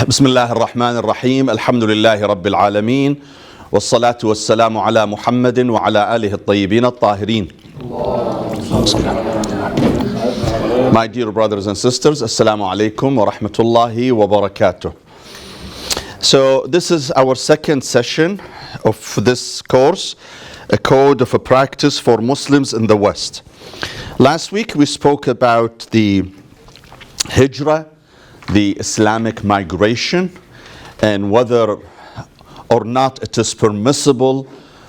بسم الله الرحمن الرحيم الحمد لله رب العالمين والصلاة والسلام على محمد وعلى آله الطيبين الطاهرين. My dear brothers and sisters, Assalamu alaikum wa rahmatullahi wa barakatuh. So this is our second session of this course, a code of a practice for Muslims in the West. Last week we spoke about the Hijrah, the Islamic migration, and whether or not it is permissible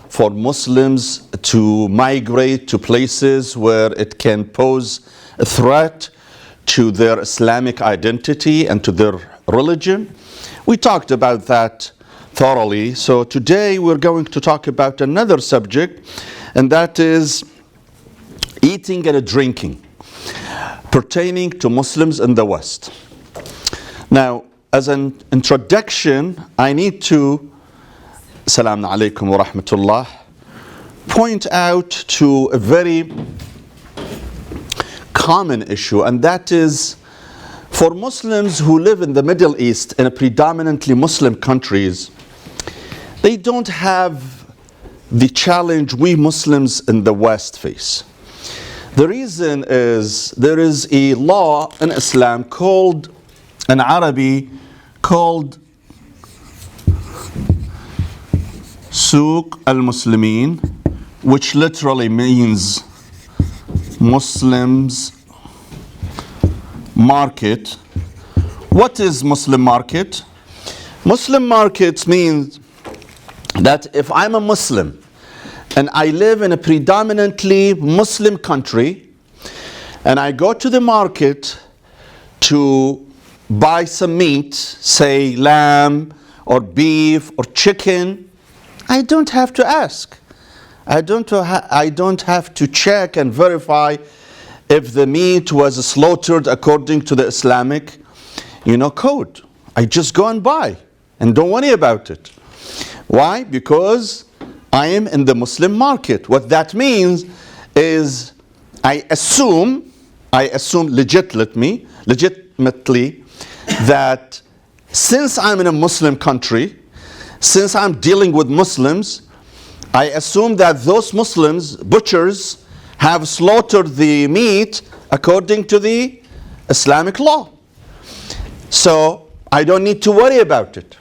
for Muslims to migrate to places where it can pose a threat to their Islamic identity and to their religion. We talked about that thoroughly. So today we're going to talk about another subject, and that is eating and drinking pertaining to Muslims in the West. Now, as an introduction, I need to, Assalamu alaikum wa rahmatullah, point out to a very common issue, and that is for Muslims who live in the Middle East, in a predominantly Muslim countries, they don't have the challenge we Muslims in the West face. The reason is there is a law in Islam called, in Arabic, called Suq al-Muslimin, which literally means Muslims market. What is Muslim market? Muslim market means that if I'm a Muslim and I live in a predominantly Muslim country and I go to the market to buy some meat, say lamb or beef or chicken, I don't have to ask. I don't have to check and verify if the meat was slaughtered according to the Islamic, code. I just go and buy and don't worry about it. Why? Because I am in the Muslim market. What that means is I assume legitimately that since I'm in a Muslim country, since I'm dealing with Muslims, I assume that those Muslims, butchers, have slaughtered the meat according to the Islamic law. So I don't need to worry about it.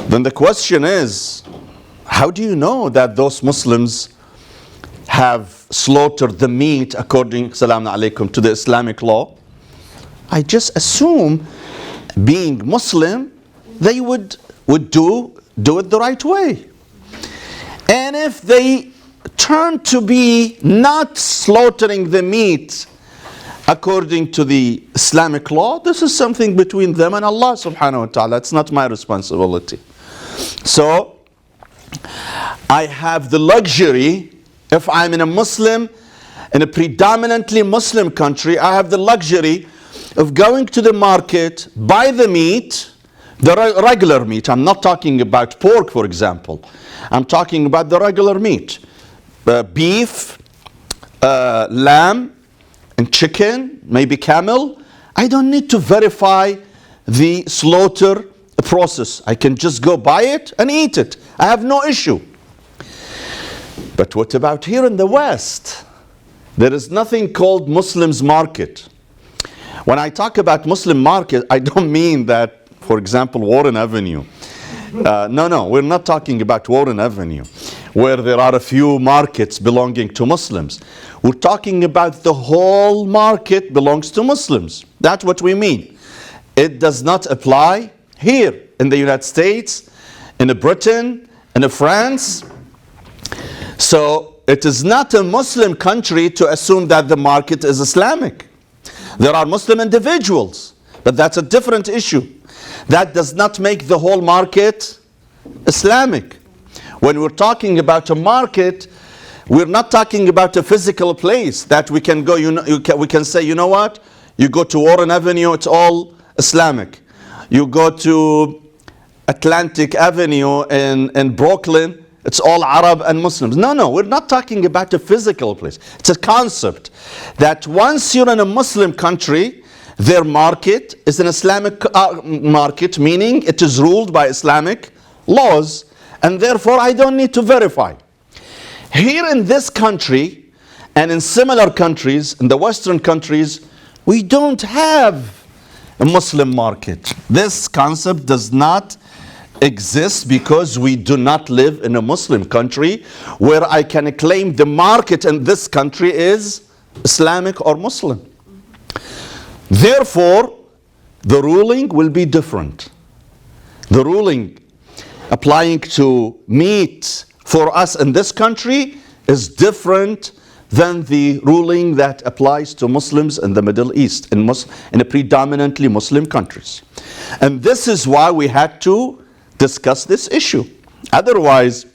Then the question is, how do you know that those Muslims have slaughtered the meat according, Assalamu alaikum, to the Islamic law? I just assume, being Muslim, they would do it the right way. And if they turn to be not slaughtering the meat according to the Islamic law, this is something between them and Allah subhanahu wa ta'ala. It's not my responsibility. So I have the luxury, if I'm in a predominantly Muslim country, I have the luxury of going to the market, buy the meat, the regular meat. I'm not talking about pork, for example. I'm talking about the regular meat. Beef, lamb, and chicken, maybe camel. I don't need to verify the slaughter process. I can just go buy it and eat it. I have no issue. But what about here in the West? There is nothing called Muslims market. When I talk about Muslim market, I don't mean that, for example, Warren Avenue. No, we're not talking about Warren Avenue, where there are a few markets belonging to Muslims. We're talking about the whole market belongs to Muslims. That's what we mean. It does not apply here in the United States, in Britain, in France. So it is not a Muslim country to assume that the market is Islamic. There are Muslim individuals, but that's a different issue. That does not make the whole market Islamic. When we're talking about a market, we're not talking about a physical place that we can go, we can say, you know what? You go to Warren Avenue, it's all Islamic. You go to Atlantic Avenue in Brooklyn, it's all Arab and Muslims. No, we're not talking about a physical place. It's a concept that once you're in a Muslim country Their market is an Islamic market, meaning it is ruled by Islamic laws, and therefore I don't need to verify. Here in this country and in similar countries, in the Western countries, we don't have a Muslim market. This concept does not exist because we do not live in a Muslim country where I can claim the market in this country is Islamic or Muslim. Therefore, the ruling will be different. The ruling applying to meat for us in this country is different than the ruling that applies to Muslims in the Middle East, in a predominantly Muslim countries. And this is why we had to discuss this issue. Otherwise,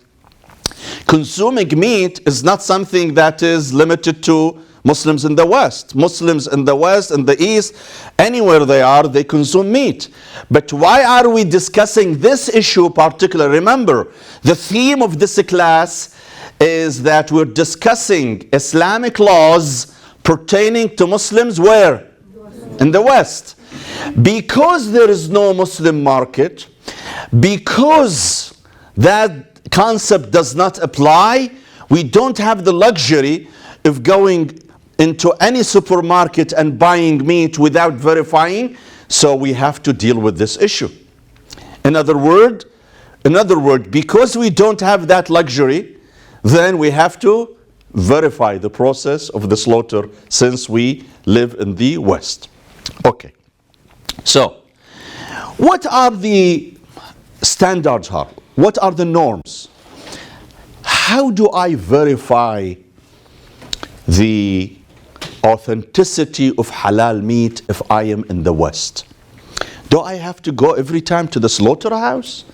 consuming meat is not something that is limited to Muslims in the West. Muslims in the West and the East, anywhere they are, they consume meat. But why are we discussing this issue particularly? Remember, the theme of this class is that we're discussing Islamic laws pertaining to Muslims where? In the West. Because there is no Muslim market, because that concept does not apply, we don't have the luxury of going into any supermarket and buying meat without verifying, so we have to deal with this issue. In other words, because we don't have that luxury, then we have to verify the process of the slaughter since we live in the West. Okay. So, what are the standards? What are the norms? How do I verify the authenticity of halal meat if I am in the West? Do I have to go every time to the slaughterhouse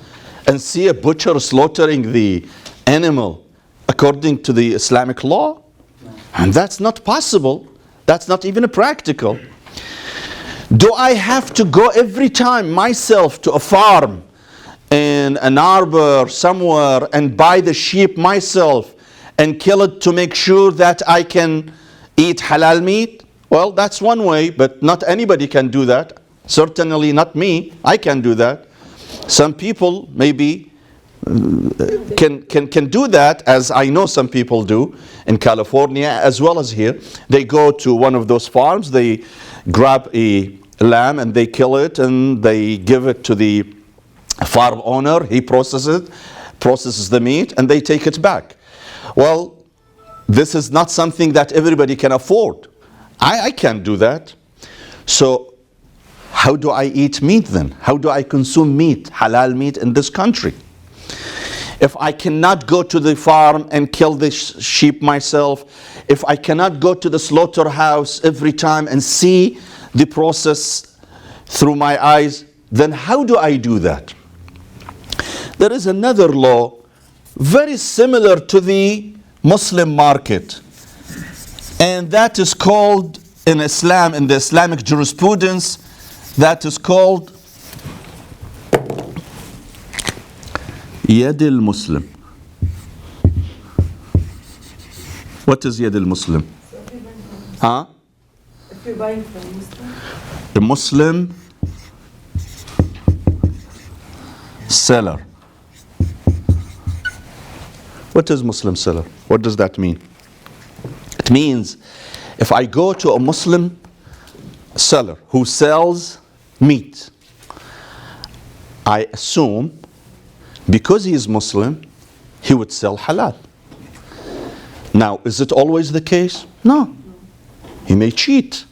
and see a butcher slaughtering the animal according to the Islamic law? And that's not possible. That's not even practical. Do I have to go every time myself to a farm in an arbor somewhere and buy the sheep myself and kill it to make sure that I can eat halal meat? Well, that's one way, but not anybody can do that. Certainly not me. I can do that. Some people maybe can do that, as I know some people do in California as well as here. They go to one of those farms, they grab a lamb and they kill it and they give it to the farm owner. He processes the meat, and they take it back. Well, this is not something that everybody can afford. I can't do that. So how do I eat meat then? How do I consume meat, halal meat in this country? If I cannot go to the farm and kill the sheep myself, if I cannot go to the slaughterhouse every time and see the process through my eyes, then how do I do that? There is another law very similar to the Muslim market, and that is called in Islam, in the Islamic jurisprudence, that is called Yad al-Muslim. What is Yad al-Muslim? Huh? If you're buying from Muslim? The Muslim seller. What is Muslim seller? What does that mean? It means if I go to a Muslim seller who sells meat, I assume because he is Muslim, he would sell halal. Now, is it always the case? No. He may cheat.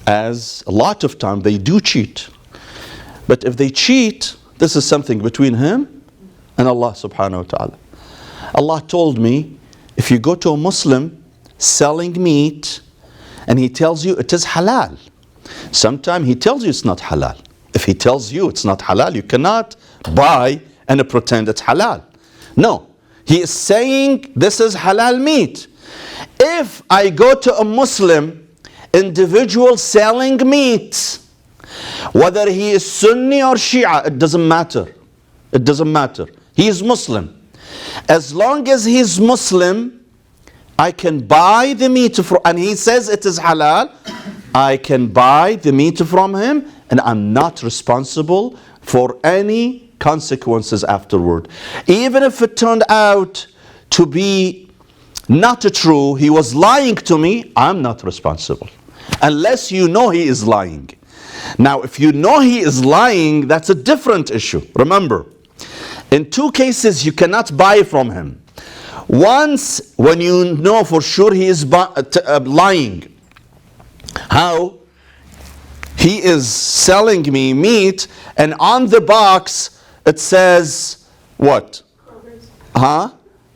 As a lot of time they do cheat. But if they cheat, this is something between him and Allah subhanahu wa ta'ala. Allah told me, if you go to a Muslim selling meat and he tells you it is halal, sometimes he tells you it's not halal. If he tells you it's not halal, you cannot buy and pretend it's halal. No, he is saying this is halal meat. If I go to a Muslim individual selling meat, whether he is Sunni or Shia, it doesn't matter. It doesn't matter. He is Muslim. As long as he is Muslim, I can buy the meat and he says it is halal, I can buy the meat from him and I'm not responsible for any consequences afterward. Even if it turned out to be not true, he was lying to me, I'm not responsible. Unless you know he is lying. Now, if you know he is lying, that's a different issue. Remember, in two cases you cannot buy from him. Once, when you know for sure he is lying. How? He is selling me meat and on the box it says what? Kroger's. Huh?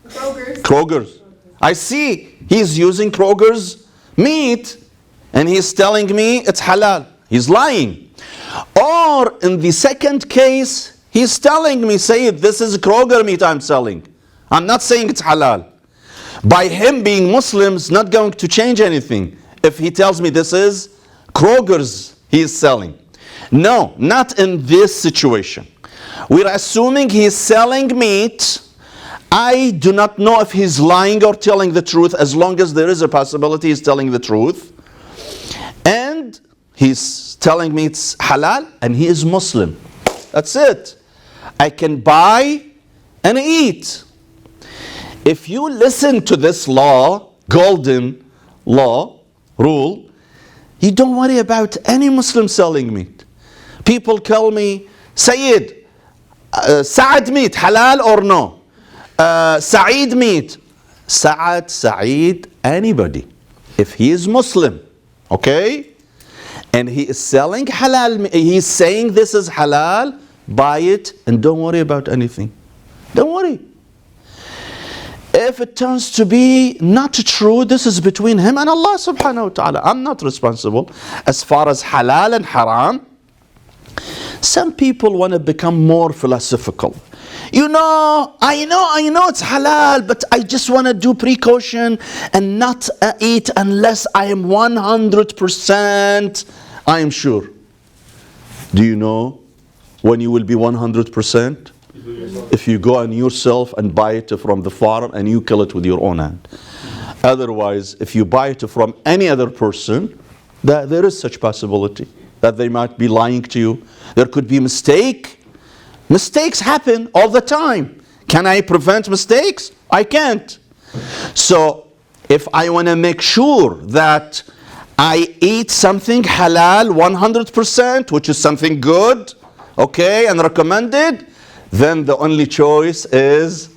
Kroger's. I see he's using Kroger's meat and he's telling me it's halal. He's lying. Or in the second case, he's telling me, say, this is Kroger meat I'm selling. I'm not saying it's halal. By him being Muslim, it's not going to change anything. If he tells me this is Kroger's he is selling. No, not in this situation. We're assuming he's selling meat. I do not know if he's lying or telling the truth, as long as there is a possibility he's telling the truth. And he's telling me it's halal and he is Muslim. That's it. I can buy and eat. If you listen to this law, golden law, rule, you don't worry about any Muslim selling meat. People call me, Sayyid, Saad meat, halal or no? Saeed meat. Saad, Saeed, anybody. If he is Muslim, okay? And he is selling halal meat, he's saying this is halal, buy it and don't worry about anything. Don't worry. If it turns to be not true, this is between him and Allah subhanahu wa ta'ala. I'm not responsible. As far as halal and haram, some people want to become more philosophical. I know it's halal, but I just want to do precaution and not eat unless I am 100% I am sure. Do you know when you will be 100%? If you go on yourself and buy it from the farm and you kill it with your own hand. Otherwise, if you buy it from any other person, there is such possibility that they might be lying to you. There could be mistake. Mistakes happen all the time. Can I prevent mistakes? I can't. So if I want to make sure that I eat something halal 100%, which is something good, okay, and recommended, then the only choice is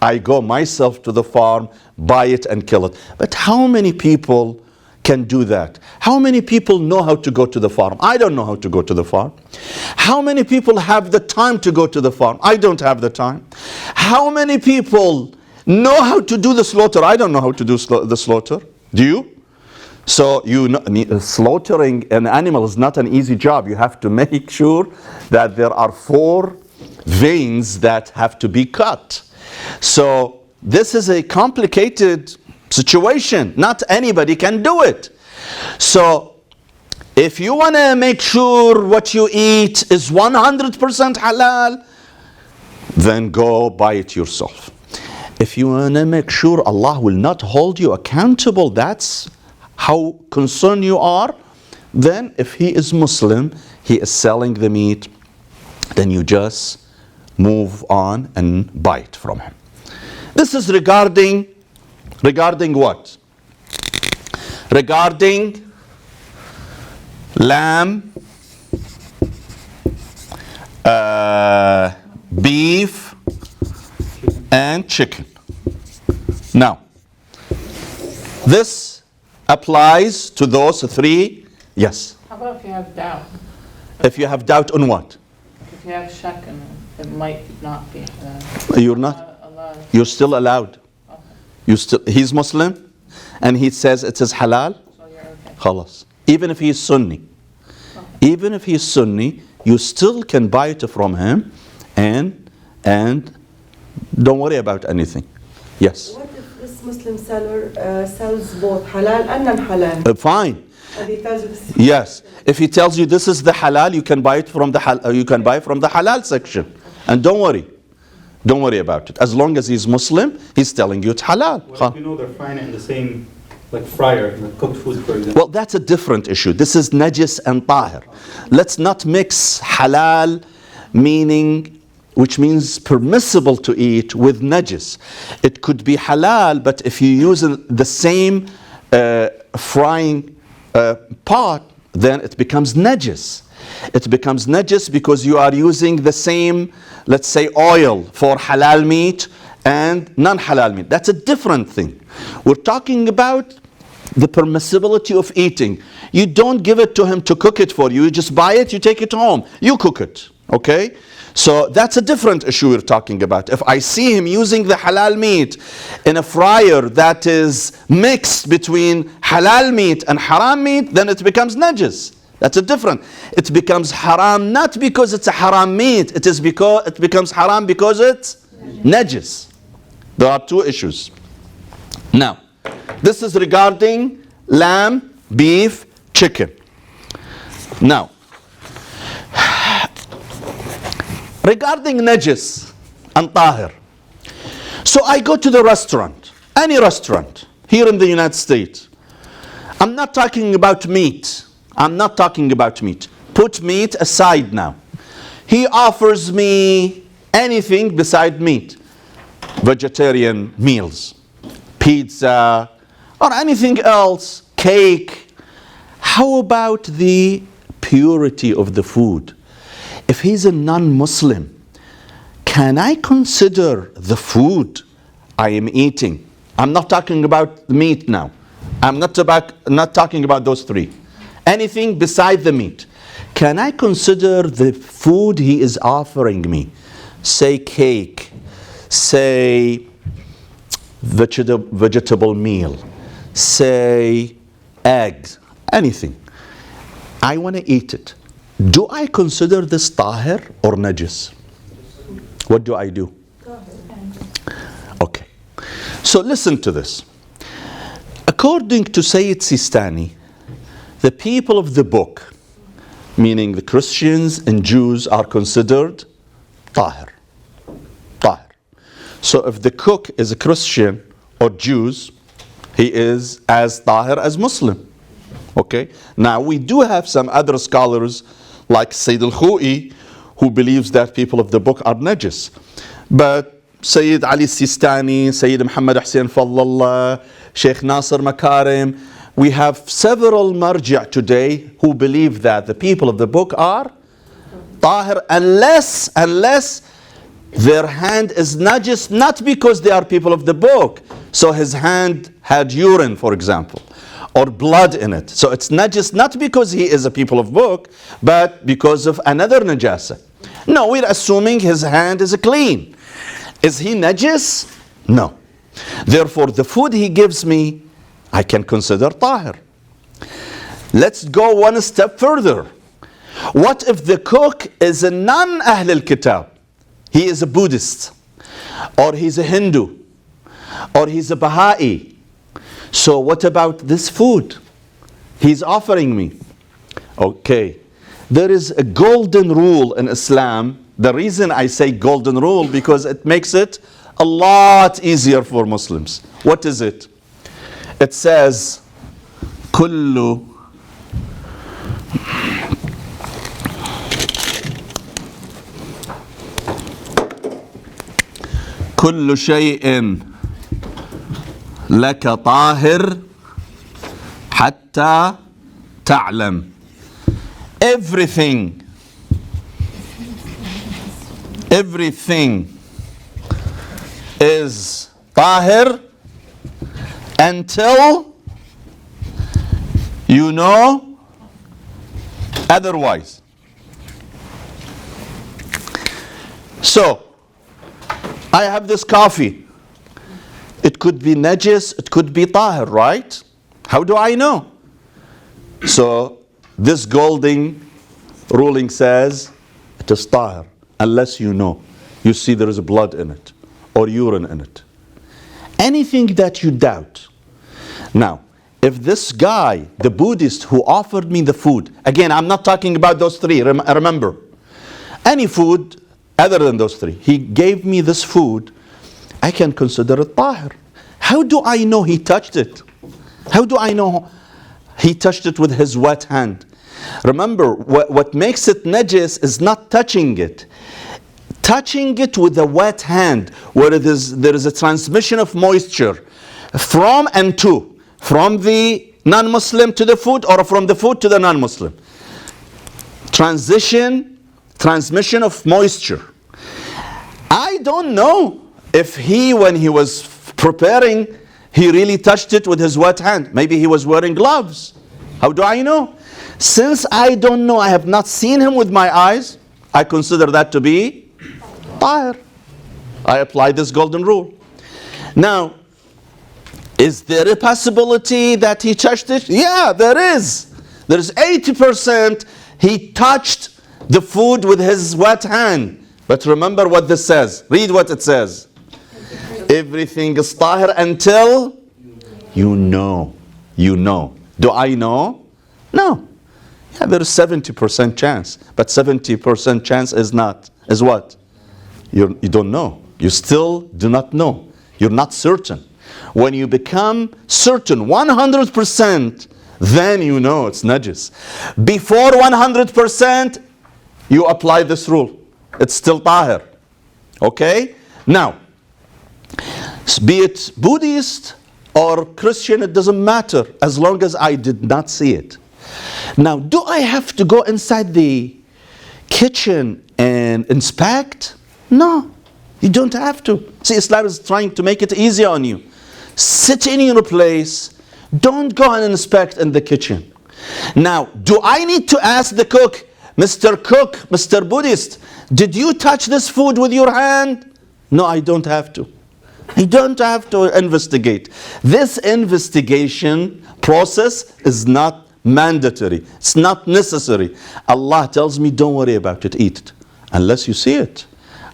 I go myself to the farm, buy it and kill it. But how many people can do that? How many people know how to go to the farm? I don't know how to go to the farm. How many people have the time to go to the farm? I don't have the time. How many people know how to do the slaughter? I don't know how to do the slaughter. Do you? So slaughtering an animal is not an easy job. You have to make sure that there are 4 veins that have to be cut. So this is a complicated situation. Not anybody can do it. So if you want to make sure what you eat is 100% halal, then go buy it yourself. If you want to make sure Allah will not hold you accountable, that's how concerned you are, then if he is Muslim, he is selling the meat, then you just move on and buy it from him. This is regarding what? Regarding lamb, beef, and chicken. Now, this applies to those 3. Yes. How about if you have doubt? If you have doubt on what? If you have shak and it might not be halal. You're not. Allowed. You're still allowed. Okay. He's Muslim, and he says it is halal. So you're okay. Khalas. Even if he is Sunni. Okay. Even if he is Sunni, you still can buy it from him, and don't worry about anything. Yes. What if this Muslim seller sells both halal and non-halal? Fine. And he tells you this. Yes. If he tells you this is the halal, you can buy it from the you can buy from the halal section, and don't worry. Don't worry about it. As long as he's Muslim, he's telling you it's halal. What if you know they're frying it in the same Like fryer, cooked food, for example. Well, that's a different issue. This is najis and tahir. Let's not mix halal, meaning, which means permissible to eat, with najis. It could be halal, but if you use the same frying pot, then it becomes najis. It becomes najis because you are using the same, let's say, oil for halal meat and non-halal meat. That's a different thing. We're talking about the permissibility of eating. You don't give it to him to cook it for you. You just buy it, you take it home, you cook it. Okay? So that's a different issue we're talking about. If I see him using the halal meat in a fryer that is mixed between halal meat and haram meat, then it becomes najis. That's a different. It becomes haram not because it's a haram meat. It is because it becomes haram because it's najis. There are two issues. Now, this is regarding lamb, beef, chicken. Now, regarding najis and tahir. So I go to the restaurant, any restaurant here in the United States. I'm not talking about meat. I'm not talking about meat. Put meat aside now. He offers me anything beside meat. Vegetarian meals, pizza, or anything else, cake. How about the purity of the food? If he's a non-Muslim, can I consider the food I am eating? I'm not talking about meat now. I'm not talking about those three. Anything beside the meat. Can I consider the food he is offering me? Say cake, say vegetable meal, say eggs, anything. I want to eat it. Do I consider this tahir or najis? What do I do? Okay. So listen to this. According to Sayyid Sistani, the people of the book, meaning the Christians and Jews, are considered tahir. Tahir. So if the cook is a Christian or Jews, he is as tahir as Muslim. Okay? Now we do have some other scholars like Sayyid al-Khou'i who believes that people of the book are najis. But Sayyid Ali Sistani, Sayyid Muhammad Hussein Fadlallah, Sheikh Nasir Makarim, we have several marji' today who believe that the people of the book are tahir unless their hand is najis, not because they are people of the book. So his hand had urine, for example, or blood in it. So it's najis not because he is a people of book, but because of another najasa. No, we're assuming his hand is clean. Is he najis? No. Therefore, the food he gives me, I can consider tahir. Let's go one step further. What if the cook is a non-Ahl al-Kitab? He is a Buddhist, or he's a Hindu, or he's a Baha'i. So what about this food he's offering me? Okay, there is a golden rule in Islam. The reason I say golden rule, because it makes it a lot easier for Muslims. What is it? It says, كل شيء لك طاهر حتى تعلم. Everything is tahir until you know otherwise. So, I have this coffee. It could be najis, it could be tahir, right? How do I know? So, this golden ruling says it is tahir, unless you know. You see there is blood in it, or urine in it. Anything that you doubt. Now, if this guy, the Buddhist who offered me the food, again, I'm not talking about those three, remember. Any food other than those three, he gave me this food, I can consider it tahir. How do I know he touched it? How do I know he touched it with his wet hand? Remember, what makes it najis is not touching it. Touching it with a wet hand, where there is a transmission of moisture from and to, from the non-Muslim to the food, or from the food to the non-Muslim. Transmission of moisture. I don't know if he, when he was preparing, he really touched it with his wet hand. Maybe he was wearing gloves. How do I know? Since I don't know, I have not seen him with my eyes, I consider that to be tahir. I apply this golden rule. Now, is there a possibility that he touched it? Yeah, there is. There's 80% he touched the food with his wet hand. But remember what this says. Read what it says. Everything is tahir until you know. You know. Do I know? No. Yeah, there is 70% chance. But 70% chance is not. Is what? You don't know. You still do not know. You're not certain. When you become certain 100%, then you know it's najis. Before 100%, you apply this rule. It's still tahir. Okay? Now, be it Buddhist or Christian, it doesn't matter as long as I did not see it. Now, do I have to go inside the kitchen and inspect? No, you don't have to. See, Islam is trying to make it easier on you. Sit in your place. Don't go and inspect in the kitchen. Now, do I need to ask the cook, Mr. Cook, Mr. Buddhist, did you touch this food with your hand? No, I don't have to. I don't have to investigate. This investigation process is not mandatory. It's not necessary. Allah tells me, don't worry about it, eat it. Unless you see it.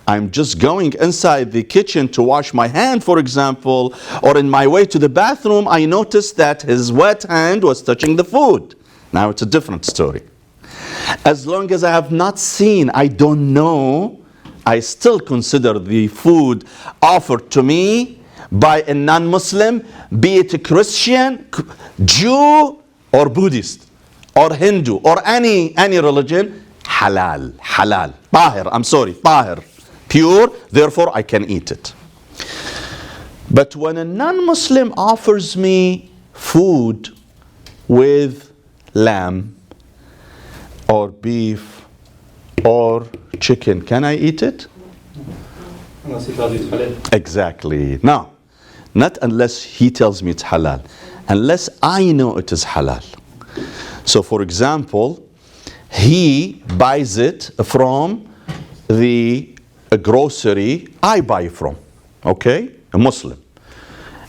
I'm just going inside the kitchen to wash my hand, for example, or in my way to the bathroom, I noticed that his wet hand was touching the food. Now it's a different story. As long as I have not seen, I don't know, I still consider the food offered to me by a non-Muslim, be it a Christian, Jew, or Buddhist, or Hindu, or any religion, halal, tahir, pure, therefore I can eat it. But when a non-Muslim offers me food with lamb, or beef, or chicken, can I eat it? Unless he tells you it's halal. Exactly. No, not unless he tells me it's halal. Unless I know it is halal. So for example, he buys it from the grocery I buy from. Okay? A Muslim.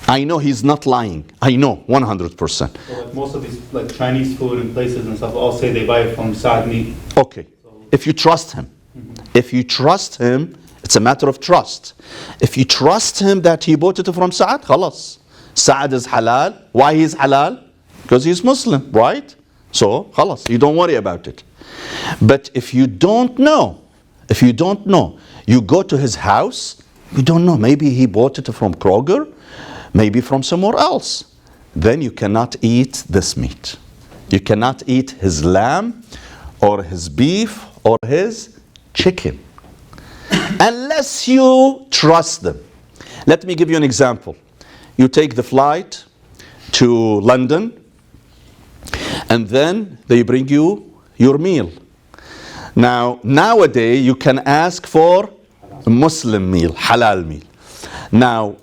I know he's not lying. I know 100%. So like most of these like Chinese food and places and stuff all say they buy it from Sa'ad Meat. Okay. If you trust him. If you trust him, it's a matter of trust. If you trust him that he bought it from Sa'ad, khalas. Sa'ad is halal. Why he's halal? Because he's Muslim, right? So, khalas, you don't worry about it. But if you don't know, you go to his house, you don't know, maybe he bought it from Kroger, maybe from somewhere else. Then you cannot eat this meat. You cannot eat his lamb or his beef or his chicken. Unless you trust them. Let me give you an example. You take the flight to London and then they bring you your meal. Now, nowadays you can ask for a Muslim meal, halal meal. Now,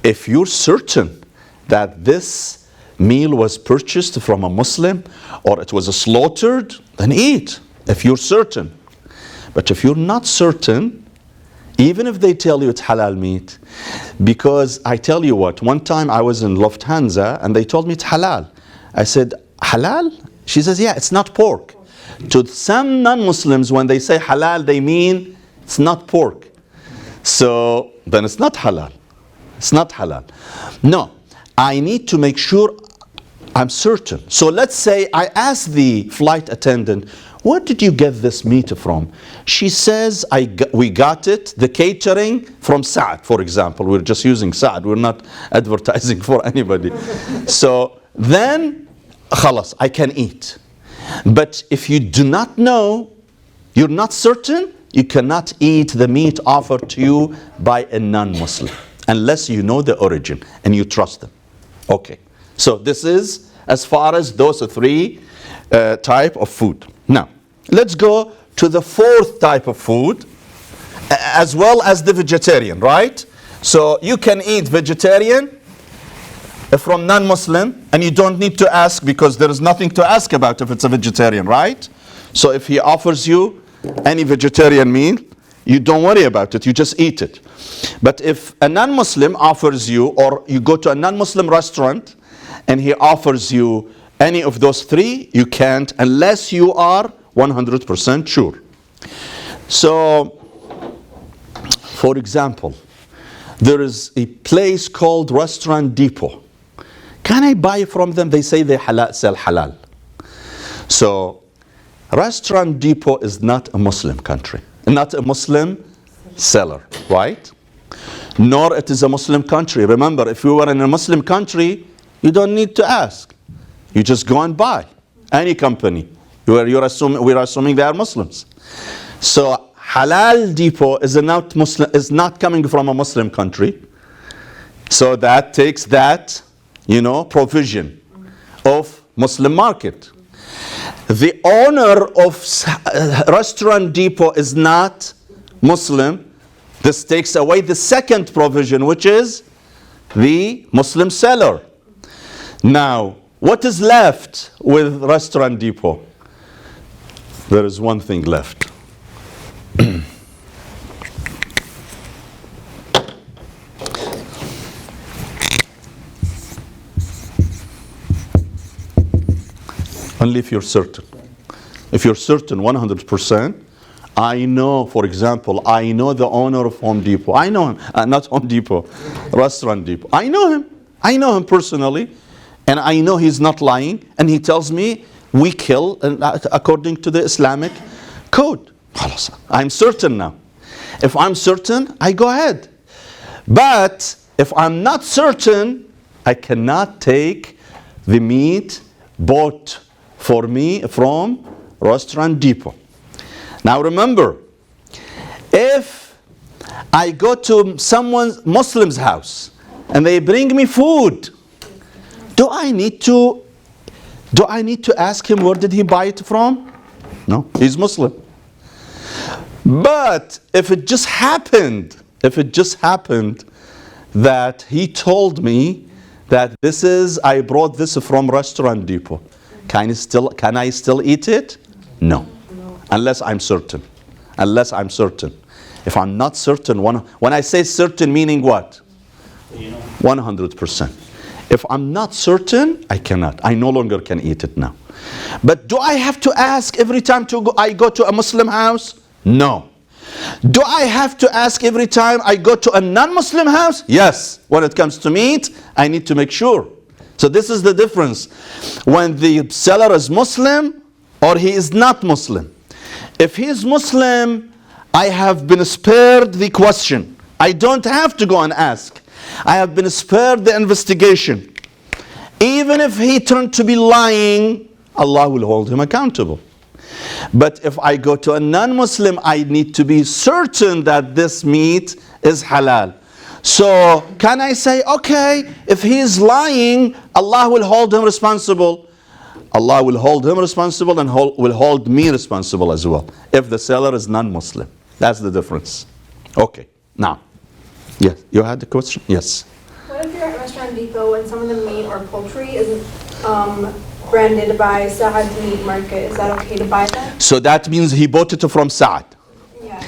if you're certain that this meal was purchased from a Muslim or it was slaughtered, then eat, if you're certain. But if you're not certain, even if they tell you it's halal meat, because I tell you what, one time I was in Lufthansa and they told me it's halal. I said, halal? She says, yeah, it's not pork. To some non-Muslims, when they say halal, they mean it's not pork. So then it's not halal. It's not halal. No, I need to make sure I'm certain. So let's say I ask the flight attendant, where did you get this meat from? She says, we got it, the catering, from Saad, for example. We're just using Saad. We're not advertising for anybody. So then, khalas, I can eat. But if you do not know, you're not certain, you cannot eat the meat offered to you by a non-Muslim unless you know the origin and you trust them. Okay, so this is as far as those three type of food. Now, let's go to the fourth type of food, as well as the vegetarian, right? So you can eat vegetarian from non-Muslim, and you don't need to ask because there is nothing to ask about if it's a vegetarian, right? So if he offers you any vegetarian meal, you don't worry about it, you just eat it. But if a non-Muslim offers you, or you go to a non-Muslim restaurant and he offers you any of those three, you can't unless you are 100% sure. So, for example, there is a place called Restaurant Depot. Can I buy from them? They say they sell halal. So, Restaurant Depot is not a Muslim country, not a Muslim seller, right? Nor it is a Muslim country. Remember, if we were in a Muslim country, you don't need to ask. You just go and buy any company. We're assuming they are Muslims. So Halal Depot is not coming from a Muslim country. So that takes that, provision of Muslim market. The owner of Restaurant Depot is not Muslim. This takes away the second provision, which is the Muslim seller. Now, what is left with Restaurant Depot? There is one thing left. Only if you're certain. If you're certain 100%, I know, for example, I know the owner of Home Depot. I know him, not Home Depot, Restaurant Depot. I know him. I know him personally, and I know he's not lying, and he tells me we kill according to the Islamic code. I'm certain now. If I'm certain, I go ahead. But if I'm not certain, I cannot take the meat bought for me from Restaurant Depot. Now remember, if I go to Muslim's house and they bring me food, do I need to ask him where did he buy it from? No, he's Muslim. But if it just happened that he told me that I brought this from Restaurant Depot, can I still eat it? No. Unless I'm certain. If I'm not certain, when I say certain, meaning what? 100%. If I'm not certain, I cannot. I no longer can eat it now. But do I have to ask every time I go to a Muslim house? No. Do I have to ask every time I go to a non-Muslim house? Yes. When it comes to meat, I need to make sure. So this is the difference. When the seller is Muslim or he is not Muslim. If he is Muslim, I have been spared the question. I don't have to go and ask. I have been spared the investigation. Even if he turned to be lying, Allah will hold him accountable. But if I go to a non-Muslim, I need to be certain that this meat is halal. So can I say, okay, if he is lying, Allah will hold him responsible. Allah will hold him responsible and will hold me responsible as well, if the seller is non-Muslim. That's the difference. Okay, now. Yes, you had the question? Yes. What if you're at Restaurant Depot and some of the meat or poultry isn't branded by Saad Meat Market? Is that okay to buy that? So that means he bought it from Saad. Yeah.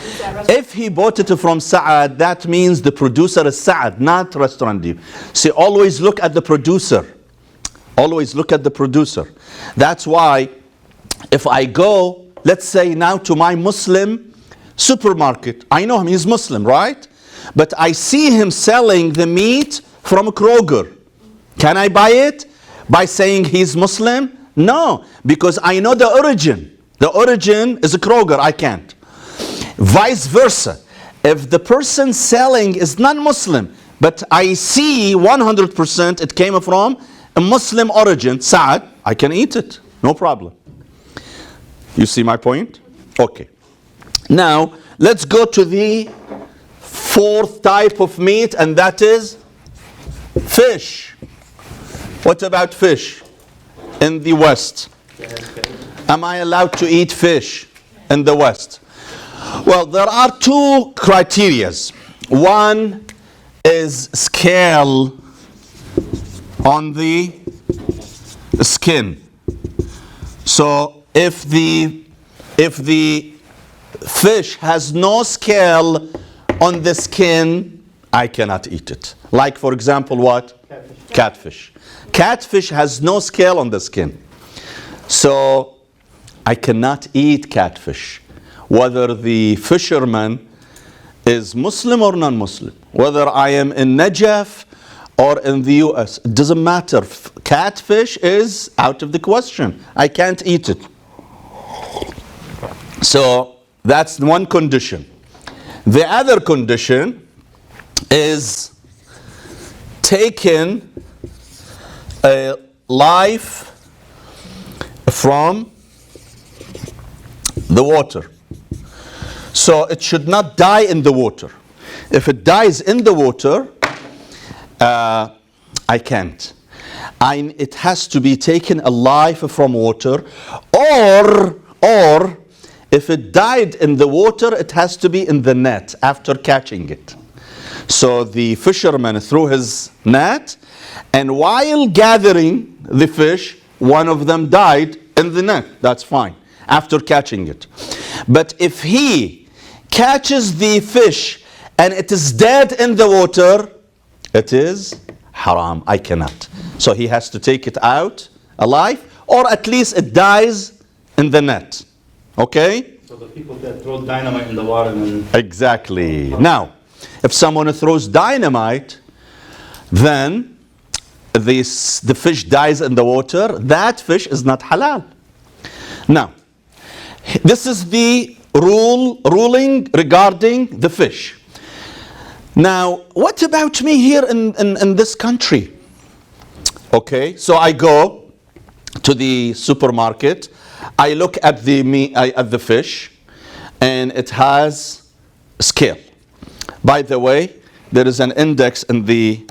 If he bought it from Saad, that means the producer is Saad, not Restaurant Depot. See, always look at the producer. Always look at the producer. That's why if I go, let's say now to my Muslim supermarket, I know him, he's Muslim, right? But I see him selling the meat from Kroger. Can I buy it by saying he's Muslim? No, because I know the origin. The origin is a Kroger, I can't. Vice versa. If the person selling is non-Muslim, but I see 100% it came from a Muslim origin, Saad, I can eat it, no problem. You see my point? Okay. Now, let's go to the fourth type of meat, and that is fish. What about fish in the West? Am I allowed to eat fish in the West? Well, there are two criterias. One is scale on the skin. So if the fish has no scale on the skin, I cannot eat it. Like, for example, what? Catfish. Catfish has no scale on the skin. So I cannot eat catfish. Whether the fisherman is Muslim or non-Muslim, whether I am in Najaf or in the US, it doesn't matter. Catfish is out of the question. I can't eat it. So that's one condition. The other condition is taking a life from the water. So it should not die in the water. If it dies in the water, I can't. It has to be taken alive from water, or if it died in the water, it has to be in the net after catching it. So the fisherman threw his net, and while gathering the fish, one of them died in the net. That's fine, after catching it. But if he catches the fish and it is dead in the water, it is haram. I cannot. So he has to take it out alive, or at least it dies in the net. Okay? So the people that throw dynamite in the water and Exactly. Now, if someone throws dynamite, then the fish dies in the water. That fish is not halal. Now, this is the ruling regarding the fish. Now, what about me here in this country? Okay, so I go to the supermarket, I look at the meat, at the fish, and it has scale. By the way, there is an index in the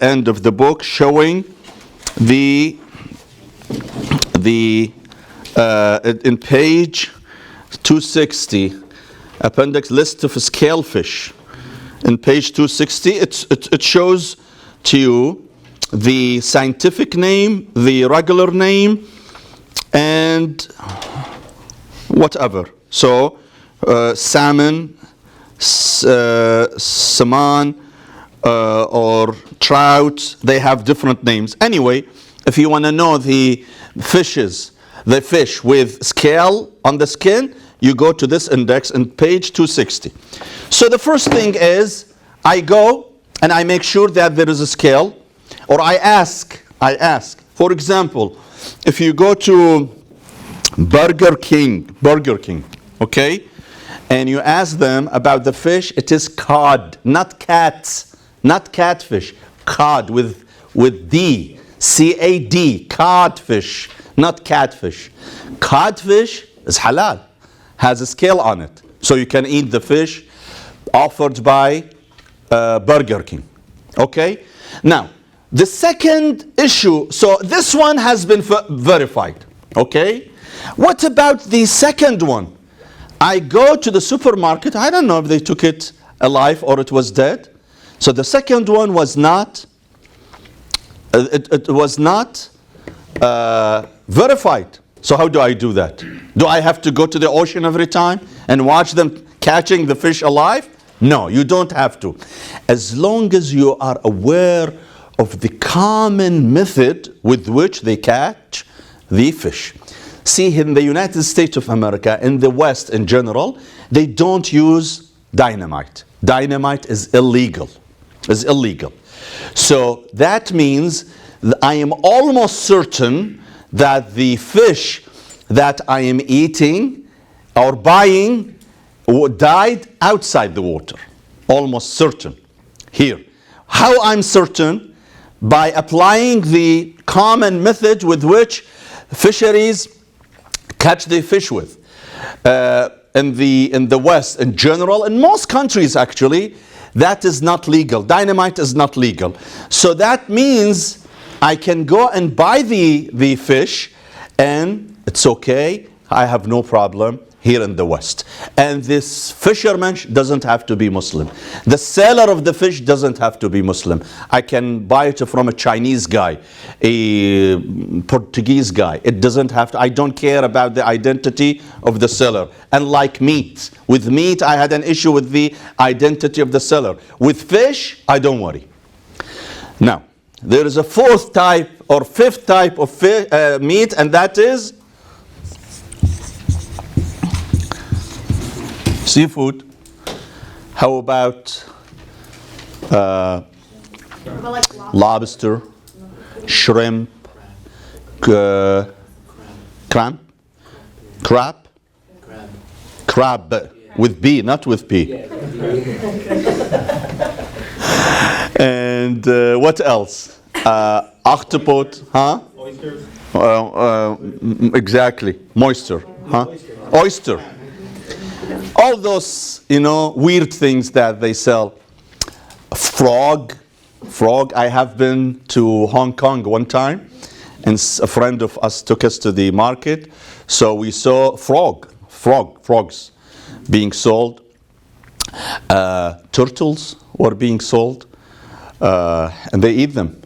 end of the book showing in page 260, appendix list of scale fish. In page 260, it shows to you the scientific name, the regular name, and whatever. So, salmon, salmon, or trout, they have different names. Anyway, if you want to know the fish with scale on the skin, you go to this index in page 260. So the first thing is, I go and I make sure that there is a scale, or I ask. For example, if you go to Burger King, okay, and you ask them about the fish, it is cod, not cats, not catfish, cod with D, C-A-D, codfish, not catfish. Codfish is halal, has a scale on it, so you can eat the fish offered by Burger King. Okay? Now, the second issue, so this one has been verified. Okay? What about the second one? I go to the supermarket, I don't know if they took it alive or it was dead. So the second one was not, it was not verified. So how do I do that? Do I have to go to the ocean every time and watch them catching the fish alive? No, you don't have to. As long as you are aware of the common method with which they catch the fish. See, in the United States of America, in the West in general, they don't use dynamite. Dynamite is illegal. So that means that I am almost certain that the fish that I am eating or buying died outside the water. Almost certain. Here. How I'm certain? By applying the common method with which fisheries catch the fish with. In the West in general, in most countries actually, that is not legal. Dynamite is not legal. So that means I can go and buy the fish and it's okay. I have no problem here in the West. And this fisherman doesn't have to be Muslim. The seller of the fish doesn't have to be Muslim. I can buy it from a Chinese guy, a Portuguese guy. It doesn't have to. I don't care about the identity of the seller. And like meat, with meat I had an issue with the identity of the seller. With fish, I don't worry. Now, there is a fourth type or fifth type of meat, and that is seafood. How about lobster, shrimp, crab, with B, not with P. And what else? Octopus, huh? Oysters. Exactly, moisture, huh? Oyster. All those, weird things that they sell. Frog. I have been to Hong Kong one time, and a friend of us took us to the market. So we saw frogs being sold. Turtles were being sold, and they eat them.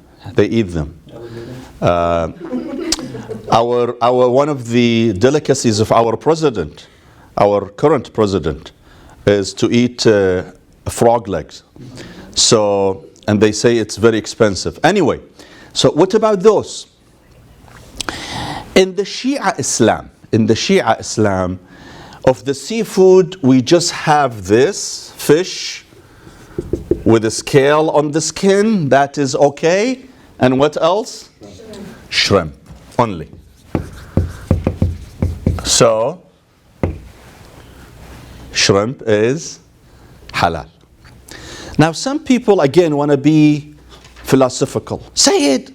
One of the delicacies of our president, our current president, is to eat frog legs. So, and they say it's very expensive. Anyway, so what about those? In the Shia Islam, of the seafood, we just have this fish with a scale on the skin, that is okay. And what else? Shrimp only. So, shrimp is halal. Now some people again want to be philosophical. Say it,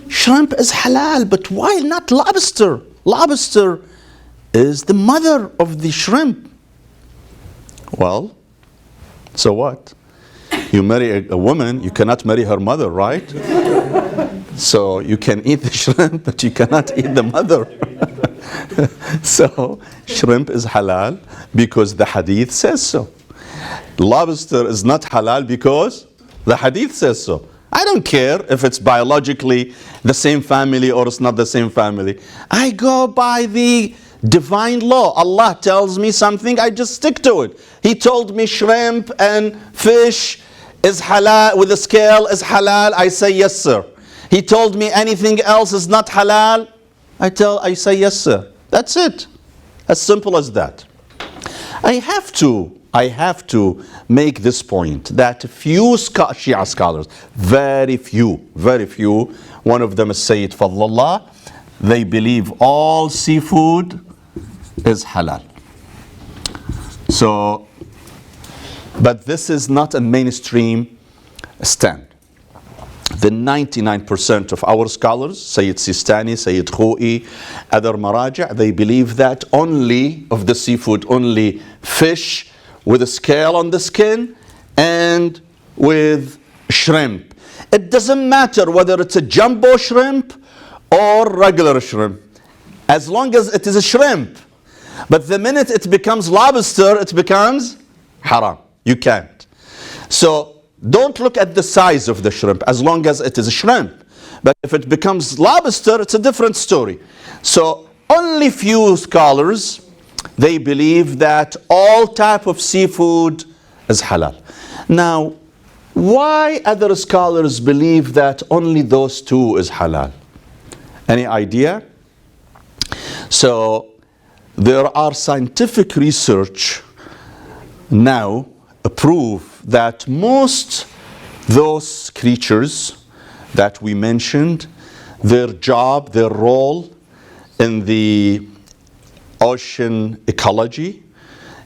shrimp is halal, but why not lobster? Lobster is the mother of the shrimp. Well, so what? You marry a woman, you cannot marry her mother, right? So you can eat the shrimp, but you cannot eat the mother. So shrimp is halal because the hadith says so. Lobster is not halal because the hadith says so. I don't care if it's biologically the same family or it's not the same family. I go by the divine law. Allah tells me something, I just stick to it. He told me shrimp and fish is halal, with a scale is halal, I say yes sir. He told me anything else is not halal, I say yes sir. That's it. As simple as that. I have to make this point that few Shia scholars, very few, one of them is Sayyid Fadlallah, they believe all seafood is halal. So, but this is not a mainstream stand. The 99% of our scholars, Sayyid Sistani, Sayyid Khoi, other Maraja', they believe that only of the seafood, only fish with a scale on the skin and with shrimp. It doesn't matter whether it's a jumbo shrimp or regular shrimp, as long as it is a shrimp. But the minute it becomes lobster, it becomes haram. You can't. So don't look at the size of the shrimp as long as it is a shrimp. But if it becomes lobster, it's a different story. So only few scholars, they believe that all type of seafood is halal. Now, why other scholars believe that only those two is halal? Any idea? So there are scientific research now prove that most those creatures that we mentioned, their job, their role in the ocean ecology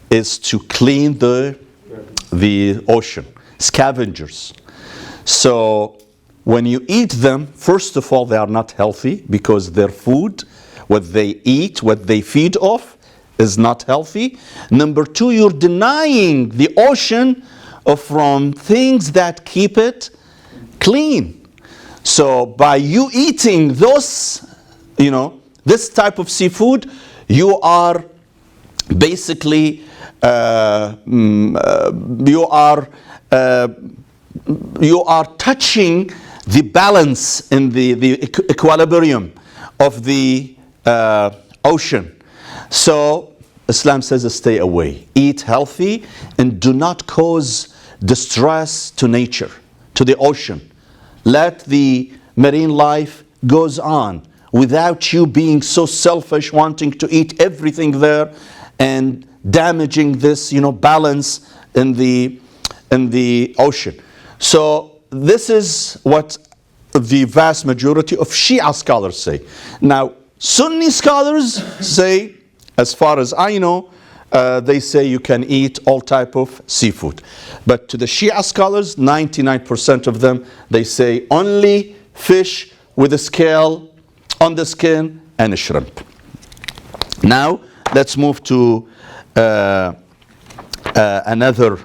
is to clean the ocean, scavengers. So when you eat them, first of all, they are not healthy because their food, what they eat, what they feed off, is not healthy. Number two, you're denying the ocean from things that keep it clean. So by you eating those, this type of seafood, you are basically you are touching the balance in the equilibrium of the ocean. So Islam says stay away, eat healthy, and do not cause distress to nature, to the ocean. Let the marine life goes on without you being so selfish, wanting to eat everything there and damaging this, balance in the ocean. So this is what the vast majority of Shia scholars say. Now, Sunni scholars say, as far as I know, they say you can eat all type of seafood. But to the Shia scholars, 99% of them, they say only fish with a scale on the skin and a shrimp. Now, let's move to another.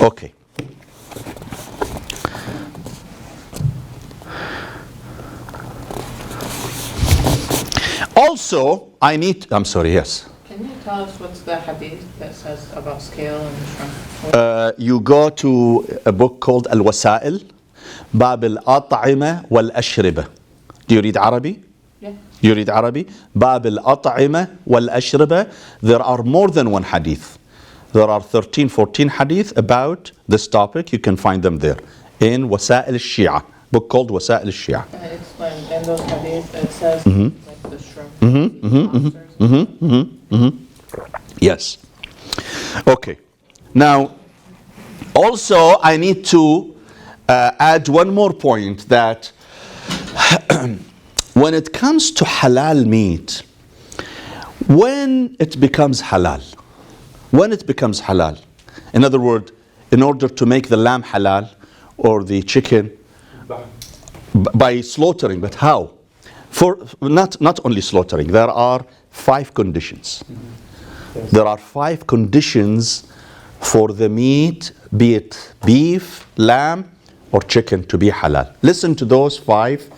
Okay. Also, I'm sorry, yes. Can you tell us what's the hadith that says about scale and shrimp? You go to a book called Al-Wasail, Bab al-At'ima wal-Ashriba. Do you read Arabic? Yeah. You read Arabic? Bab al-At'ima wal-Ashriba. There are more than one hadith. There are 13, 14 hadith about this topic. You can find them there in Wasail al-Shia, book called Wasail al-Shia. Can I explain? In those hadith, it says like the shrimp. Yes. Okay. Now, also I need to add one more point that when it comes to halal meat, when it becomes halal, in other words, in order to make the lamb halal or the chicken, by slaughtering, but how? For not only slaughtering, there are 5 conditions. Yes. There are 5 conditions for the meat, be it beef, lamb, or chicken, to be halal. Listen to those 5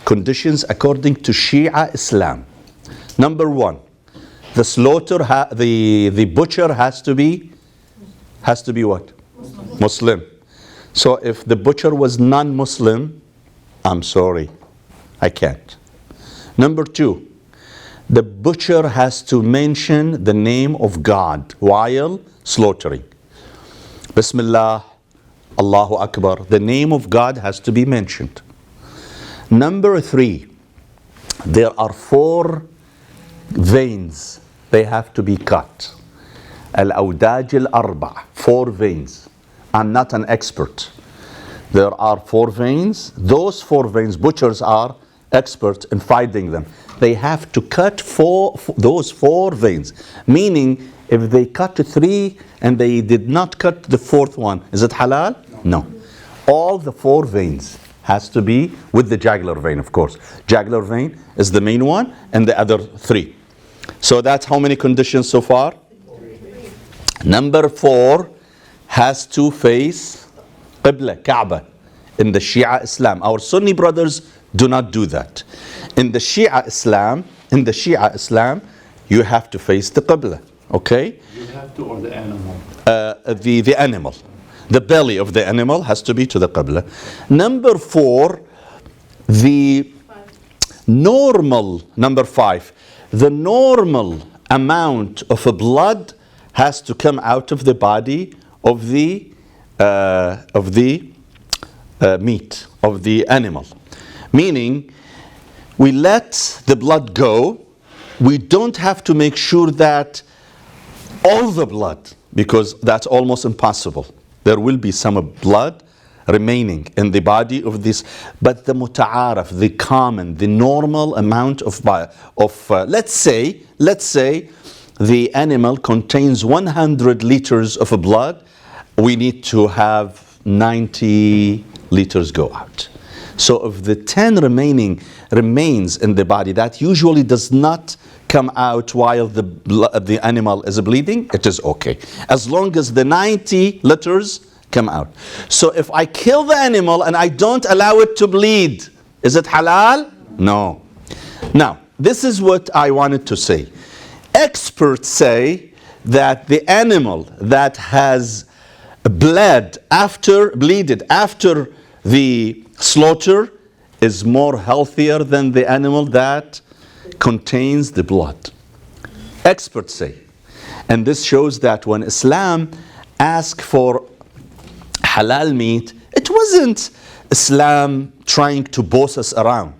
conditions according to Shia Islam. Number 1, the slaughter, the butcher has to be what? Muslim. So if the butcher was non-Muslim, I'm sorry, I can't. Number 2, the butcher has to mention the name of God while slaughtering. Bismillah, Allahu Akbar. The name of God has to be mentioned. Number 3, there are 4 veins. They have to be cut. Al-Awdaj al-Arba', 4 veins. I'm not an expert. There are 4 veins. Those 4 veins, butchers are expert in finding them. They have to cut those 4 veins. Meaning, if they cut 3 and they did not cut the 4th one, is it halal? No. All the 4 veins has to be with the jugular vein, of course. Jugular vein is the main one, and the other 3. So that's how many conditions so far? 3. Number 4 has to face Qibla, Kaaba, in the Shia Islam. Our Sunni brothers do not do that. In the Shia Islam, you have to face the Qibla. Okay? You have to, or the animal? The animal. The belly of the animal has to be to the Qibla. Number 4, the normal, number 5, the normal amount of blood has to come out of the body of the meat, of the animal. Meaning, we let the blood go. We don't have to make sure that all the blood, because that's almost impossible. There will be some blood remaining in the body of this. But the muta'araf, the common, the normal amount of let's say the animal contains 100 liters of blood, we need to have 90 liters go out. So if the 10 remaining remains in the body, that usually does not come out while the animal is bleeding, it is okay. As long as the 90 liters come out. So if I kill the animal and I don't allow it to bleed, is it halal? No. Now, this is what I wanted to say. Experts say that the animal that has bleeded after the slaughter is more healthier than the animal that contains the blood. Experts say. And this shows that when Islam asked for halal meat, it wasn't Islam trying to boss us around.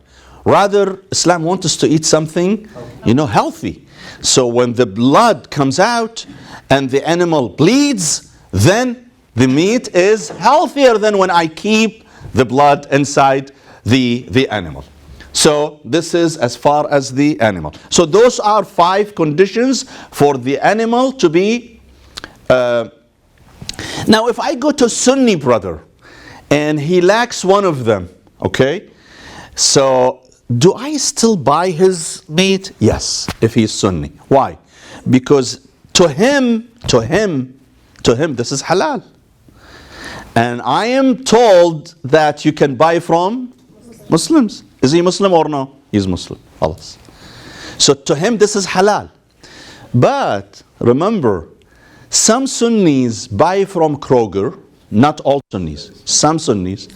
Rather, Islam wants us to eat something, healthy. So when the blood comes out and the animal bleeds, then the meat is healthier than when I keep the blood inside the animal. So this is as far as the animal. So those are 5 conditions for the animal to be. Now if I go to Sunni brother and he lacks one of them, okay? So do I still buy his meat? Yes, if he's Sunni. Why? Because to him, this is halal. And I am told that you can buy from Muslims. Is he Muslim or no? He's Muslim. Khalas. So to him this is halal. But remember, some Sunnis buy from Kroger, not all Sunnis, some Sunnis,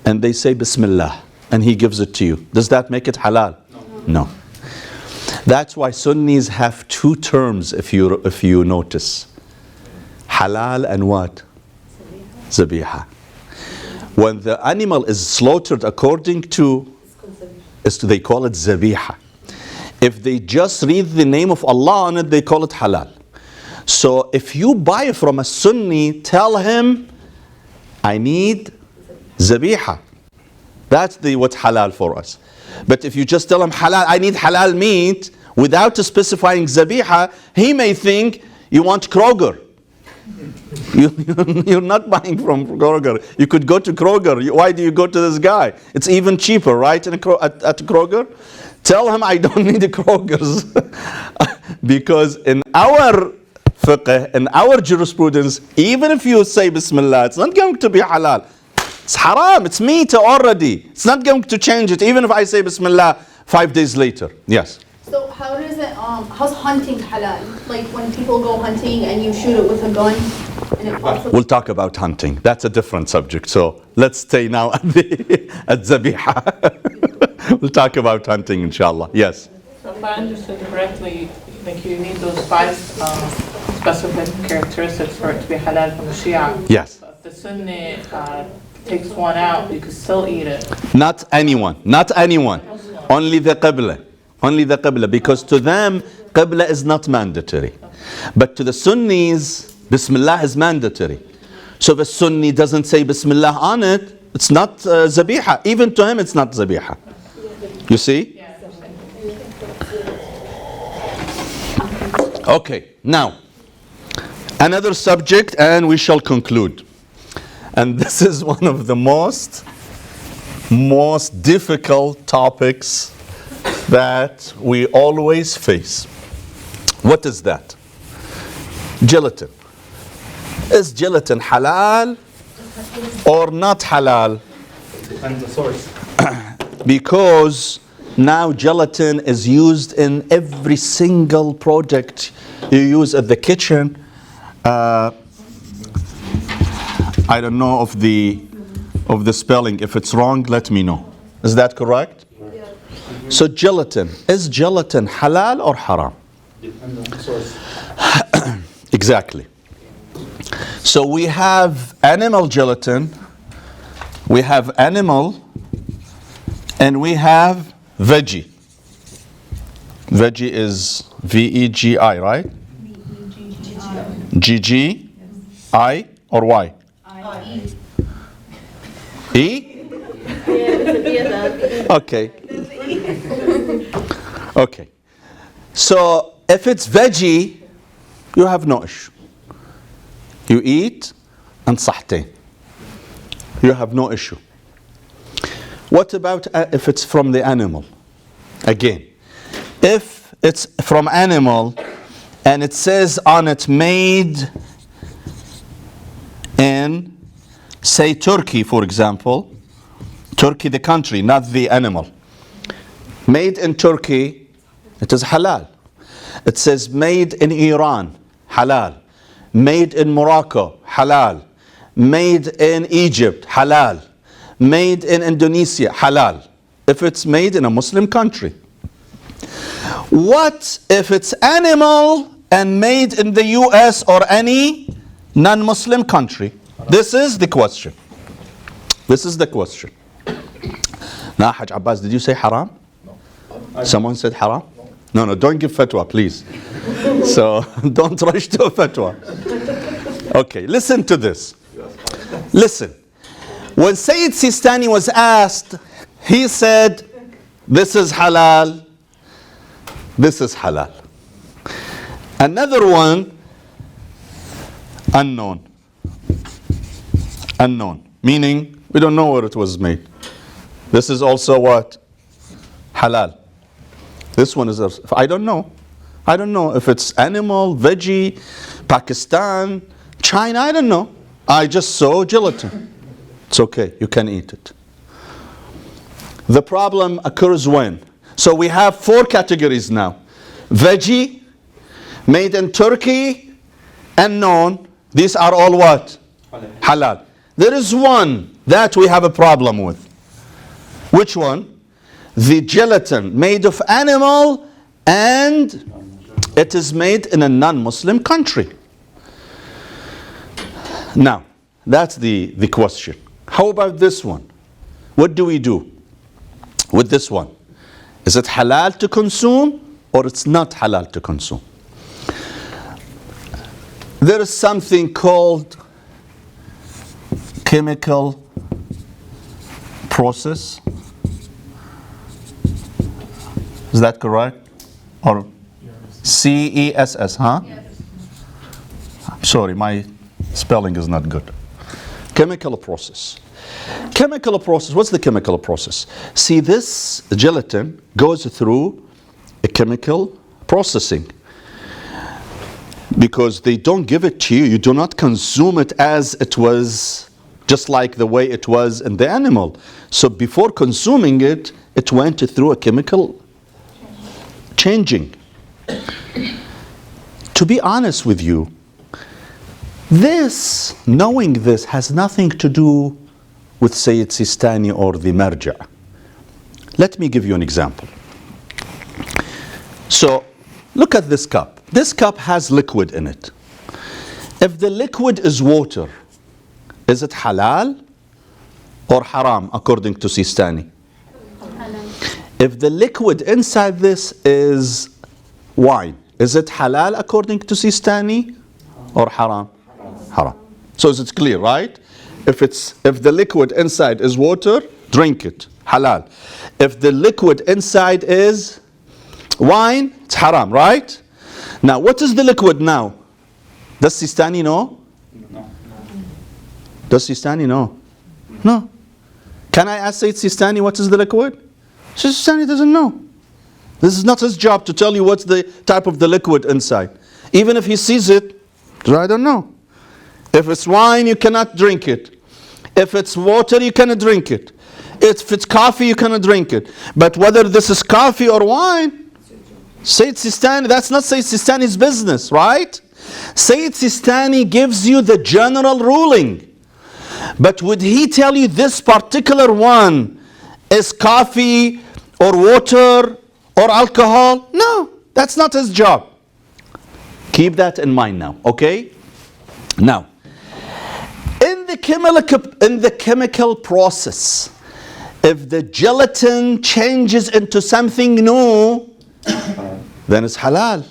and they say Bismillah, and he gives it to you. Does that make it halal? No. That's why Sunnis have 2 terms if you notice. Halal and what? Zabiha. When the animal is slaughtered according to, they call it zabiha. If they just read the name of Allah on it, they call it halal. So if you buy from a Sunni, tell him, I need zabiha. That's what's halal for us. But if you just tell him halal, I need halal meat, without specifying zabiha, he may think you want Kroger. You're not buying from Kroger. You could go to Kroger. Why do you go to this guy? It's even cheaper, right? At Kroger. Tell him I don't need the Krogers. Because in our fiqh, in our jurisprudence, even if you say Bismillah, it's not going to be halal. It's haram. It's meat already. It's not going to change it, even if I say Bismillah 5 days later. Yes. So how does it, how's hunting halal? Like when people go hunting and you shoot it with a gun and it falls. We'll talk about hunting. That's a different subject. So let's stay now at Zabiha. We'll talk about hunting, inshallah. Yes. So if I understood correctly, like you need those 5 specific characteristics for it to be halal from the Shia. Yes. So if the Sunni takes one out, you could still eat it. Not anyone. Only the Qibla. Only the Qibla, because to them, Qibla is not mandatory. But to the Sunnis, Bismillah is mandatory. So if a Sunni doesn't say Bismillah on it, it's not Zabiha. Even to him, it's not Zabiha. You see? Okay, now, another subject and we shall conclude. And this is one of the most difficult topics that we always face. What is that? Gelatin. Is gelatin halal or not halal? Depends the source. Because now gelatin is used in every single product you use at the kitchen. I don't know of the spelling. If it's wrong, let me know. Is that correct? So gelatin, is gelatin halal or haram? Depends on the source. Exactly. So we have animal gelatin, we have animal, and we have veggie. Veggie is V-E-G-I, right? G-G-I or Y? E? Okay. Okay. So if it's veggie, you have no issue. You eat and صحتين. You have no issue. What about if it's from the animal? Again, if it's from animal and it says on it made in, say, Turkey, for example, Turkey the country, not the animal. Made in Turkey, it is halal. It says made in Iran, halal. Made in Morocco, halal. Made in Egypt, halal. Made in Indonesia, halal. If it's made in a Muslim country. What if it's animal and made in the US or any non-Muslim country? This is the question. This is the question. Now, Haj Abbas, did you say haram? No. Someone said haram? No, don't give fatwa, please. So don't rush to a fatwa. Okay, listen to this. Listen. When Sayyid Sistani was asked, he said, this is halal, this is halal. Another one, unknown. Unknown, meaning we don't know where it was made. This is also what? Halal. This one is, I don't know. I don't know if it's animal, veggie, Pakistan, China, I don't know. I just saw gelatin. It's okay, you can eat it. The problem occurs when? So we have 4 categories now. Veggie, made in Turkey, and known. These are all what? Halal. There is one that we have a problem with. Which one? The gelatin made of animal and it is made in a non-Muslim country. Now, that's the question. How about this one? What do we do with this one? Is it halal to consume or it's not halal to consume? There is something called chemical process. Is that correct? Or CESS, huh? Yes. I'm sorry, my spelling is not good. Chemical process. Chemical process, what's the chemical process? See, this gelatin goes through a chemical processing. Because they don't give it to you, you do not consume it as it was, just like the way it was in the animal. So before consuming it, it went through a chemical changing. To be honest with you, knowing this has nothing to do with Sayyid Sistani or the Marja. Let me give you an example. So, look at this cup. This cup has liquid in it. If the liquid is water, is it halal or haram according to Sistani? If the liquid inside this is wine, is it halal according to Sistani or haram? Haram. So is it clear, right? If the liquid inside is water, drink it, halal. If the liquid inside is wine, it's haram, right? Now, what is the liquid now? Does Sistani know? No. Does Sistani know? No. Can I ask Sayyid Sistani what is the liquid? Sistani doesn't know. This is not his job to tell you what's the type of the liquid inside. Even if he sees it, I don't know. If it's wine, you cannot drink it. If it's water, you cannot drink it. If it's coffee, you cannot drink it. But whether this is coffee or wine, Sayyid Sistani, that's not Sayyid Sistani's business, right? Sayyid Sistani gives you the general ruling. But would he tell you this particular one is coffee or water or alcohol? No, that's not his job. Keep that in mind now, okay? Now, in the chemical process, if the gelatin changes into something new, then it's halal.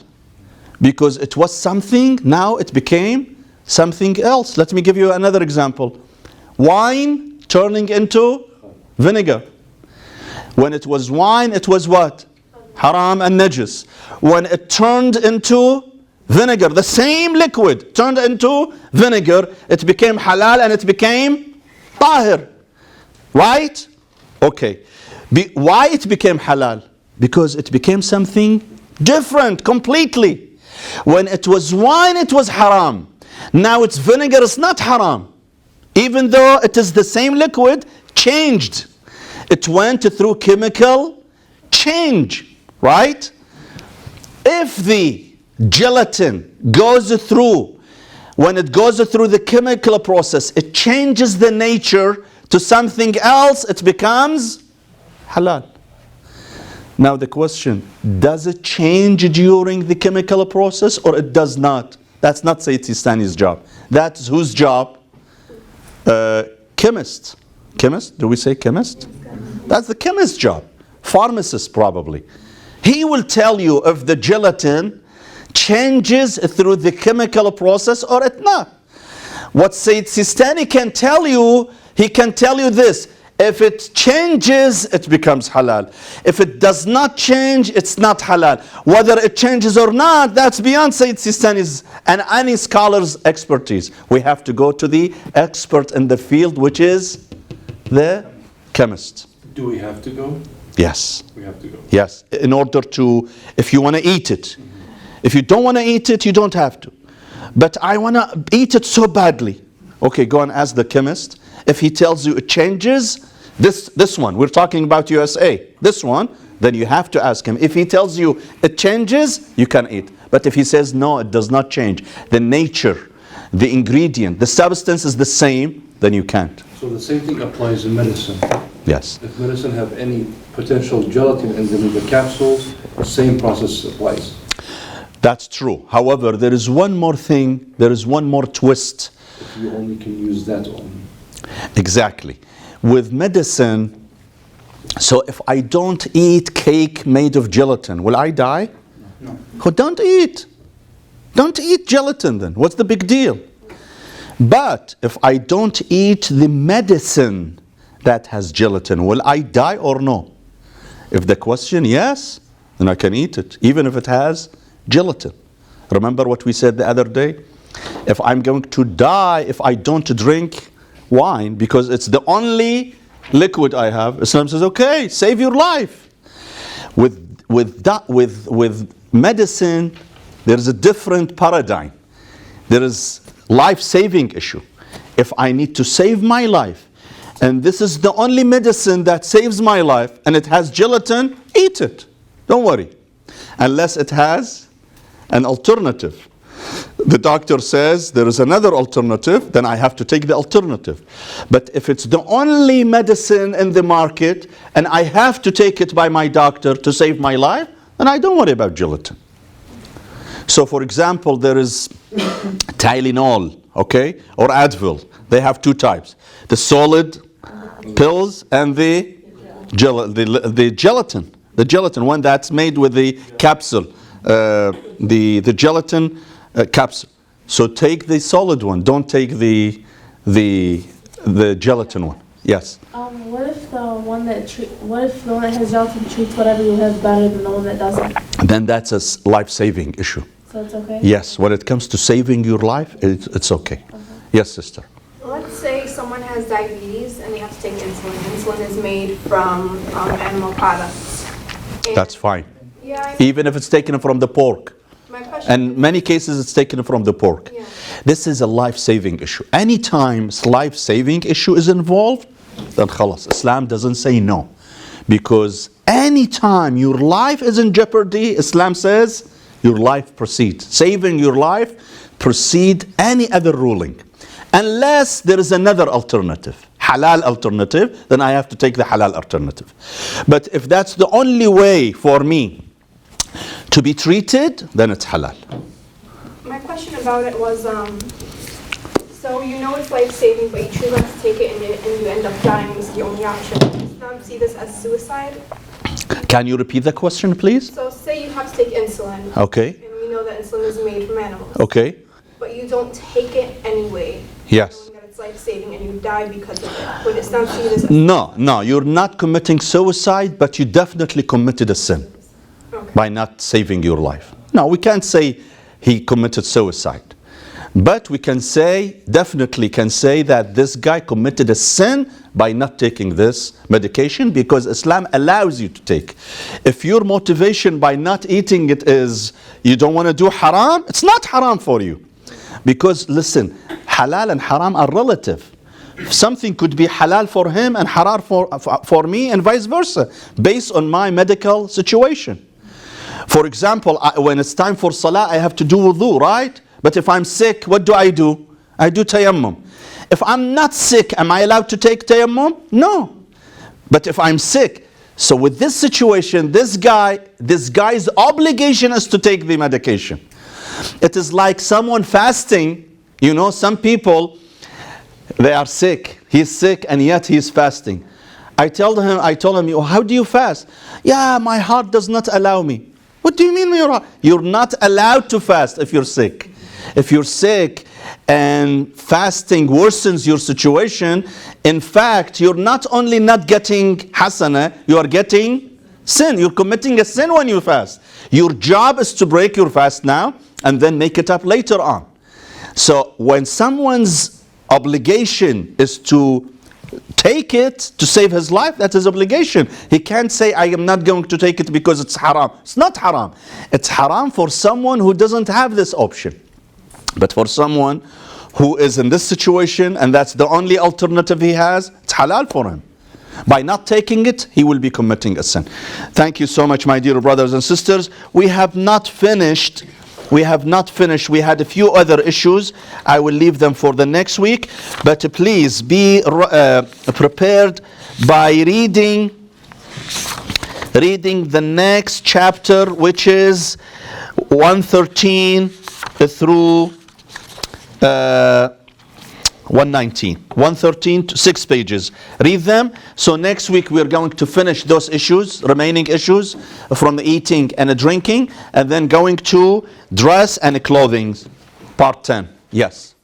Because it was something, now it became something else. Let me give you another example. Wine turning into vinegar. When it was wine, it was what? Haram and najis. When it turned into vinegar, the same liquid turned into vinegar, it became halal and it became tahir. Right? Okay. Why it became halal? Because it became something different completely. When it was wine, it was haram. Now it's vinegar, it's not haram. Even though it is the same liquid, changed. It went through chemical change, right? If the gelatin goes through, when it goes through the chemical process, it changes the nature to something else, it becomes halal. Now the question, does it change during the chemical process or it does not? That's not Sayyid Sistani's job. That's whose job? Chemist. Chemist? Do we say chemist? That's the chemist's job. Pharmacist probably. He will tell you if the gelatin changes through the chemical process or it not. What Sayyid Sistani can tell you, he can tell you this. If it changes, it becomes halal. If it does not change, it's not halal. Whether it changes or not, that's beyond Sayyid Sistani's and any scholar's expertise. We have to go to the expert in the field, which is the chemist. Do we have to go? Yes. We have to go. Yes. In order to, if you want to eat it. If you don't want to eat it, you don't have to. But I want to eat it so badly. Okay, go and ask the chemist. If he tells you it changes, this one, we're talking about USA, this one, then you have to ask him. If he tells you it changes, you can eat. But if he says no, it does not change, the nature, the ingredient, the substance is the same, then you can't. So the same thing applies in medicine. Yes. If medicine have any potential gelatin in them in the capsules, the same process applies. That's true. However, there is one more thing, there is one more twist. If you only can use that only. Exactly. With medicine, so if I don't eat cake made of gelatin, will I die? No. Oh, don't eat. Don't eat gelatin then. What's the big deal? But if I don't eat the medicine that has gelatin, will I die or no? If the question yes, then I can eat it, even if it has gelatin. Remember what we said the other day? If I'm going to die if I don't drink wine because it's the only liquid I have, Islam says, okay, save your life. With medicine, there is a different paradigm. There is life-saving issue. If I need to save my life, and this is the only medicine that saves my life, and it has gelatin, eat it. Don't worry. Unless it has an alternative. The doctor says there is another alternative, then I have to take the alternative. But if it's the only medicine in the market and I have to take it by my doctor to save my life, then I don't worry about gelatin. So for example, there is Tylenol, okay, or Advil. They have two types. The solid pills and the gelatin. The gelatin, one that's made with the capsule. The gelatin capsule. So take the solid one. Don't take the gelatin one. Yes. What if the one that has gelatin treats whatever you have better than the one that doesn't? Then that's a life-saving issue. So it's okay. Yes. When it comes to saving your life, it's okay. Yes, sister. Let's say someone has diabetes and they have to take insulin. Insulin is made from animal products. And That's fine. yeah, I mean, Even if it's taken from the pork. my question And is, many cases it's taken from the pork. yeah. This is a life-saving issue. Anytime life-saving issue is involved, then khalas, Islam doesn't say no. Because anytime your life is in jeopardy, Islam says your life proceeds. Saving your life precede any other ruling. Unless there is another alternative, halal alternative, then I have to take the halal alternative. But if that's the only way for me to be treated, then it's halal. My question about it was, so you know it's life-saving, but you choose not to take it and you end up dying. This is the only option. Does Islam see this as suicide? Can you repeat the question, please? So say you have to take insulin. Okay. And we know that insulin is made from animals. Okay. But you don't take it anyway. Yes. Knowing that it's it's life-saving and you die because of it. Would Islam see this as... No, you're not committing suicide, but you definitely committed a sin Okay. by not saving your life. No, we can't say he committed suicide. But we can say, definitely can say that this guy committed a sin by not taking this medication, because Islam allows you to take. If your motivation by not eating it is you don't want to do haram, it's not haram for you. Because listen, halal and haram are relative. Something could be halal for him and haram for me, and vice versa, based on my medical situation. For example, when it's time for salah, I have to do wudu, right? But if I'm sick, what do? I do tayammum. If I'm not sick, am I allowed to take tayammum? No. But if I'm sick, so with this situation, this guy's obligation is to take the medication. It is like someone fasting. You know, some people, they are sick. He's sick and yet he's fasting. I told him, oh, how do you fast? Yeah, my heart does not allow me. What do you mean you're not allowed to fast if you're sick? If you're sick and fasting worsens your situation, in fact, you're not only not getting hasana, you are getting sin. You're committing a sin when you fast. Your job is to break your fast now and then make it up later on. So when someone's obligation is to take it to save his life, that's his obligation. He can't say, I am not going to take it because it's haram. It's not haram. It's haram for someone who doesn't have this option. But for someone who is in this situation and that's the only alternative he has, it's halal for him. By not taking it, he will be committing a sin. Thank you so much, my dear brothers and sisters. We have not finished. We had a few other issues. I will leave them for the next week. But please be prepared by reading the next chapter, which is 113 through 119. 113 to 6 pages. Read them. So next week we are going to finish those issues, remaining issues from the eating and the drinking, and then going to dress and clothing, part 10. Yes.